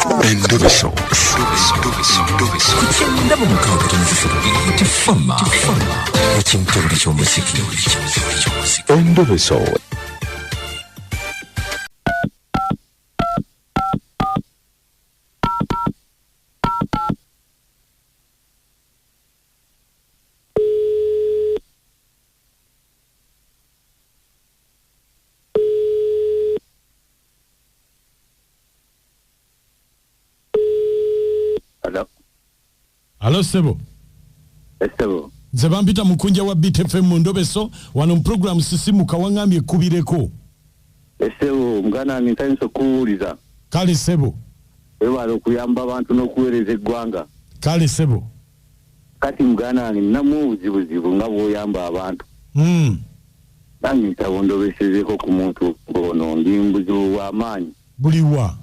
Endobeso. Kugenda mu mukaaga tonzisiro tifama ekintu buli ky'omuziki. Endobeso. Hello Sebo. Sebo. Zebampita mukunja wa BTFM mu Ndobeso wano mu program sisimu kawangambye kubireko. Sebo mgana nitanso kuuliza. Kale Sebo. Ewalo kuyamba abantu n'okuweereza eggwanga. Kale Sebo. Kati mgana ninamu buzibuzibu nga bw'oyamba abantu. Nange ntabondobesezeko ku muntu ono ndi mbuzibu w'amaanyi. Buliwa.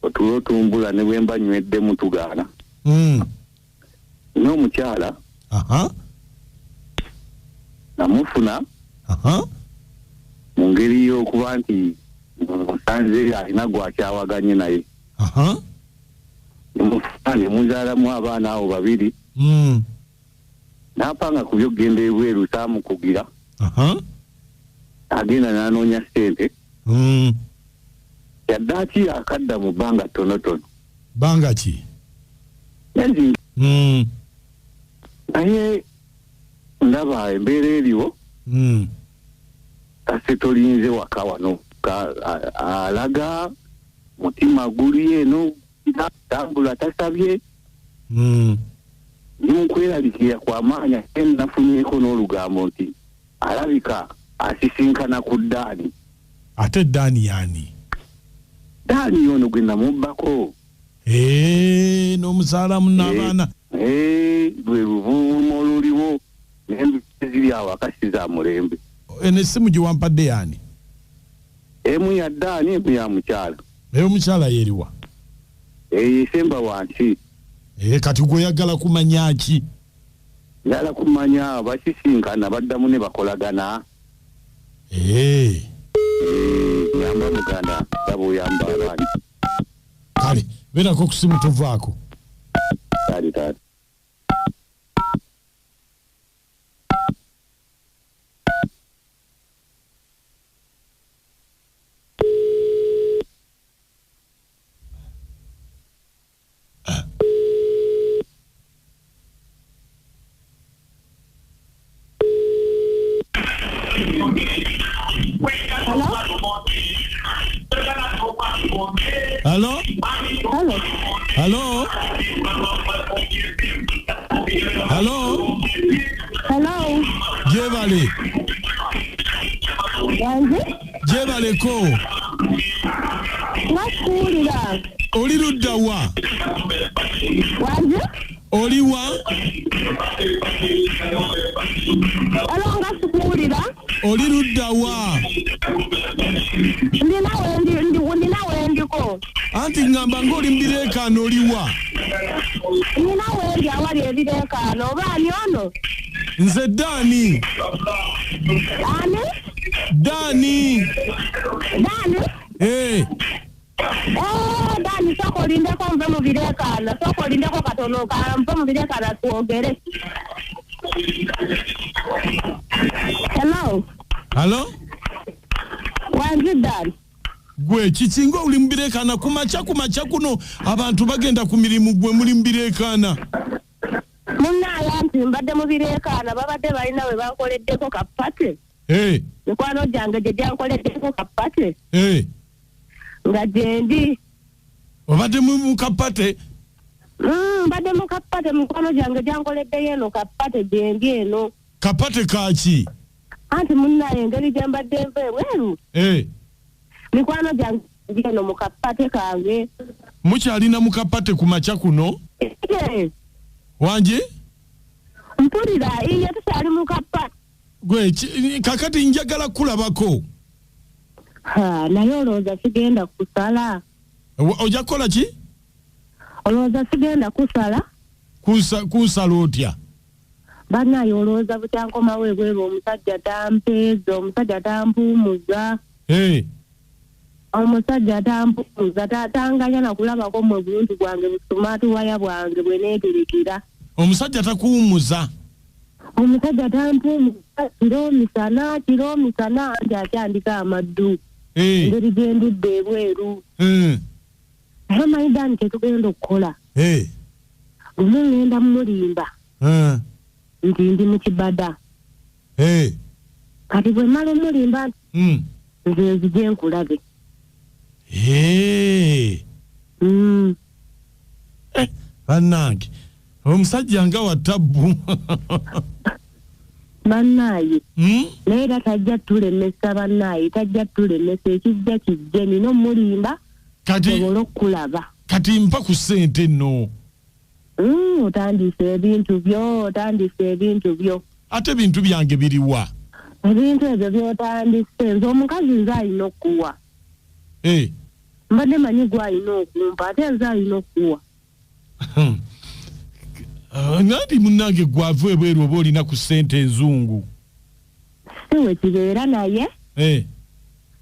Otulo tumbula ne bwe mba nywedde mutugaana. N'omukyala namufuna mu ngeri y'okuba nti musanze alina gwakyawaganye naye nemufuna ne muzaalamu abaana abo babiri n'apanga ku byokugenda ebweru saamukugira agenda n'anoonya ssente yaddaaki akadda mu bbanga ttonotono banga ki naye ndaba embeera eriwo kase tolinze waka wano alaga mutima guli eno tambula tasabye nimukweralikira kwamaanya nafunyeko n'olugambo nti alabika asisinkana ku Daani. Ate Daani yani? Daani ono gwe namubbako n'omuzaalamu n'abaana lwe luvuuvumo oluliwo n'embisi ziri awo akasi za mulembe. Eno essimu gye wampadde yani? Emu ya Daani, emu ya mukyala. Omukyala yeriwa? Semba wansi. Kati gweoyagala kumanya ki? Njagala kumanya basisinkana baddamu ne bakolagana. Yamba muganda dabo yamba abaana. Kale beerako ku simu tovaako. Kale. Hello? Hello? Hello? Hello? Jebale. Jebaleko. Nakuulira. Oli ludda wa? Wanze? Oli wa? Alonga sukuulira. Oli ludda wa? Ndinawe ndiko. Anti ngamba ng'oli mbireekaano oli wa? Ndinawe ndi awali ebireekaano obaani ono? Nze Daani. Ani? Daani. Daani soko olindeko nve mu bireekaano. Soko olindeko katono nve mu bireekaano twogere. Hello? Wanze Daani. Gwe kikinga oli mbireekaana kumakya kuno abantu bagenda ku mirimu gwe muli mbireekaana. Munnaye anti mbadde mu bireekaana babadde balina we bankoleddeko kapate. Mikwano gyange gye gyankoleddeko kapate. Nga gyendi. Obadde mu kapate? Mbadde mu kapate mikwano gyange gyankoleddeyo eno kapate gyendi eno. Kapate kaaki? Anti munnaye engeri gye mbadde nva ebweru. Mikwano gyange eno mu kapate kange. Mukyalina mu kapate ku makya kuno? Wanje? Mpulira iye tukyali mu kapate. Gwe kakati njagala kulabako. Naye olowooza sigenda kusala. Ojja kukola ki? Olowooza sigenda kusala. Kunsala otya? Bannaye olowooza butyankomawo ebweru omusajja tampeeza, omusajja tampuumuza. omusajja tampuuza tatanganya na kulabako mwe bulungi bwange busumatu waya bwange bwe neeterekera. Omusajja takuwummuza. Omusajja tampuuza kiro misana nti akyandika amaddu. Engeri gyendudde ebweru. Amanyi kyetugenda okukola. Gumu ngenda mumulimba. Nti ndi mu kibada. Kati bwe mala omulimba nze nzije nkulabe. Bannange omusajja nga wa tabbu. Bannaye naye era tajja tulemesa bannaye, tajja tulemesa ekijja kijje nina omulimba osobola okukulaba. Kati mpa ku ssente nno. Otandise ebintu byo. Ate ebintu byange biriwa? Ebintu ebyo byotandise nze omukazi nze alina okuwa. Mbadde manyi gwalina okumpa ate nze alina okuwa. Nandi munnange gwavu ebweru oba olina ku ssente enzungu. Siwe kibeera naye.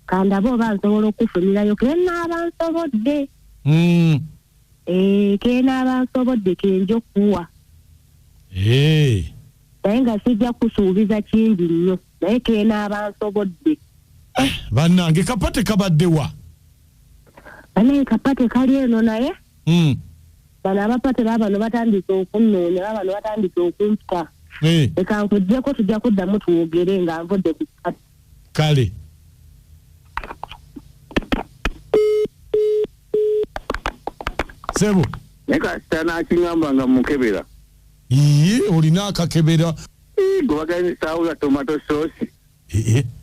Kandaba oba nsobola okufunirayo kenaaba nsobodde. Kenaaba nsobodde kenja okuwa. Naye nga sijja kusuubiza kingi nnyo naye kenaaba nsobodde. Bannange kapate kabadde wa? Naye kapate kali eno naye. Bano abapate babano batandise okunnoonya, babano batandise okumpa. Leka nkuggyeko tujja kuddamu tuwogere nga nvodde ku kapate. Kale. Sebo. Neka sitana kingamba nga mukebera. Olina akakebera. Gubagani saula tomato sauce.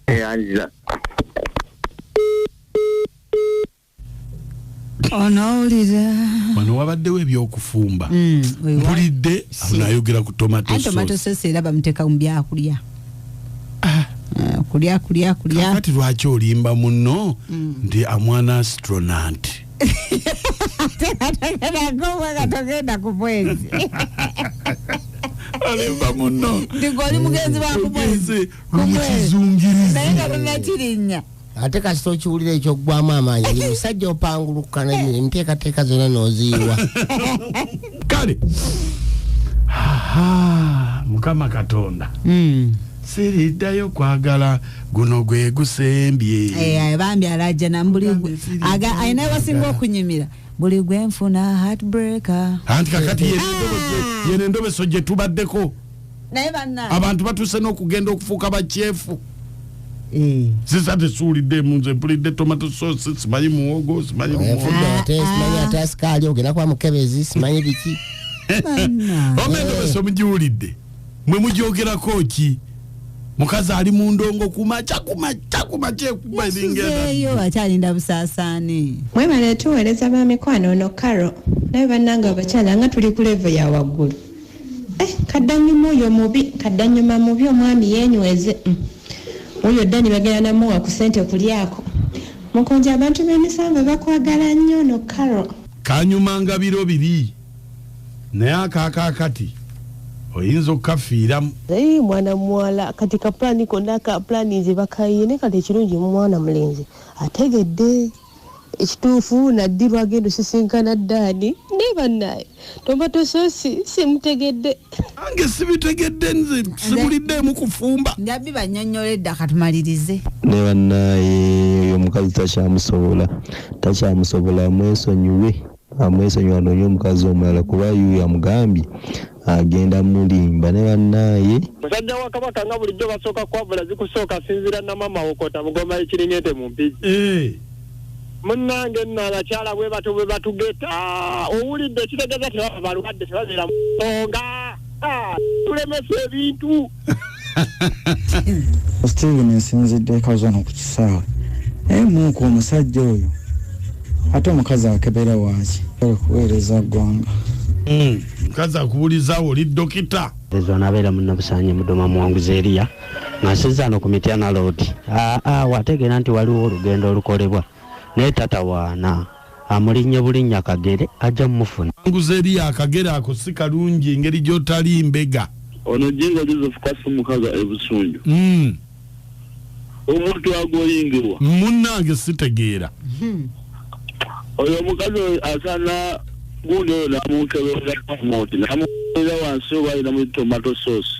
Anjira. Onawulira. Wano wabaddewo ebyokufumba. Mpulidde abunayogera ku tomato sauce. Tomato sauce era bamuteeka mu byakulya. Kulya. Kati lwaki olimba muno ndi amwana astronaut. Togenda ku mwezi. Alimba muno. Ndigoli mugenzi wa ku mwezi. Kumukizungiriza. Naye nga tunakirinya. Ate kasito kiwulira ekyo gwamu amaanyi musajja opanguluka n'enteekateeka zonna n'oziyiwa. Kale. Mukama Katonda. Siriddayo kwagala guno gwe gusembye. Bambi alajja na mbuli ayina wasinga okunyumira buli gwe nfuna heartbreaker. Anti kakati yene ndobeso gye tubaddeko. Naye banna abantu batuse n'okugenda okufuuka bakyefu. Sisa tesuulidde munze mpulidde tomato sauce simanyi muwogo simanyi simanyi ate asikaali ogenda kuba mukebezi simanyi biki. Omendobeso mugiwulidde mwe mugyogerako ki? Mukazi ali mu ndongo kumaca ekuba eyo akyalinda busaasaane. Mwebale tuweereza ba mikwano ono Karo naye bannanga abakyala nga tuli ku level ya waggulu. Kaddanyuma oyo mubi kaddanyuma mubi omwami yenyweze. Oyo Dani bagenda namuwa ku ssente kulyako. Mukonja abantu b'emisanvu bakwagala nnyo no Karo. Kanyumanga biro biri naye akakati oyinza okukafiiramu. Mwana muwala kati ka plani konna ka plani nze bakayine kati ekirungi mu mwana mulenzi ategedde ekituufu naddirwa agenda osisinkana Dani ne bannaye tomato sauce simutegedde. Ange sibitegedde nze sibuliddeemu kufumba. Njabbi bannyonnyoledde akatumalirize. Ne bannaye oyo omukazi takyamusobola mwesonyiwe amwesonyiwa anoonye omukazi omulala kuba yuyo amugambye agenda mulimba ne bannaye. Musajja wa Kabaka nga bulijjo basooka kwavula zikusooka sinzira na mama okota mugoma ekirinyete mu mpigi. Munnange nno abakyala bwe batugeta owulidde kitegeeza tebaba balwadde tebabeera musonga tulemesa ebintu. Steven nsinzidde eka zano ku kisaawe naye muuku omusajja oyo ate omukazi akebera waaki kuweereza ggwanga. Mukazi akubuulizaawo oli dokita. Ezo nabeera munnabusaanye Mudoma Muwanguzi Eriya ng'asizzaano ku Mityana Road. Wategeera nti waliwo olugendo olukolebwa naye tatawaana amulinnye bulinnya Kagere ajja mufuna. Muwanguzi Eriya Akagere ako si kalungi engeri gy'otali mbega. Ono Jinga Joseph Kasumukaga ebusunju. Omuntu agoyingirwa. Munnange sitegeera. oyo mukazi asana guno na mukebera moti na mukebera wansi oba ina mu tomato sauce